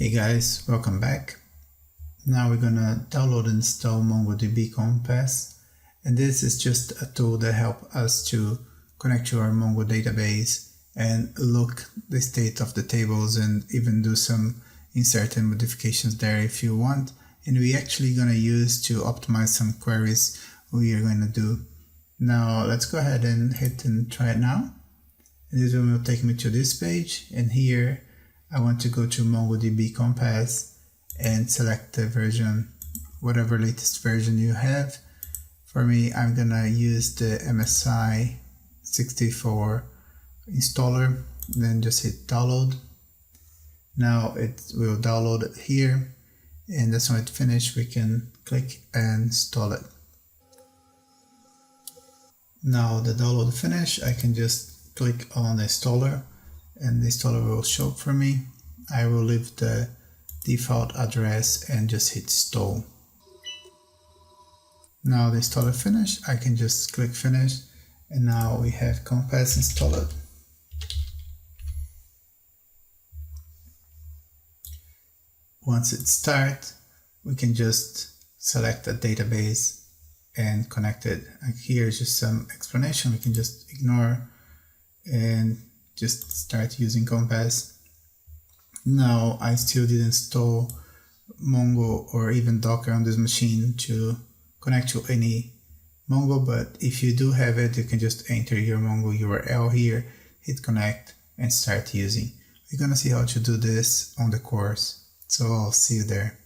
Hey guys, welcome back. Now we're gonna download and install MongoDB Compass, and this is just a tool that helps us to connect to our Mongo database and look the state of the tables and even do some insert and modifications there if you want. And we're actually gonna use to optimize some queries we are going to do. Now let's go ahead and hit and try it now. And this one will take me to this page, and here I want to go to MongoDB Compass and select the version, whatever latest version you have. For me, I'm gonna use the MSI 64 installer, then just hit download. Now it will download it here, and as when it's finished, we can click and install it. Now the download finished, I can just click on the installer, and the installer will show up for me. I will leave the default address and just hit install. Now the installer finished, I can just click finish, and now we have Compass installed. Once it starts, we can just select a database and connect it. Like here's just some explanation we can just ignore and just start using Compass. Now I still didn't install Mongo or even Docker on this machine to connect to any Mongo, but if you do have it, you can just enter your Mongo URL here, hit connect and start using. We're gonna see how to do this on the course, so I'll see you there.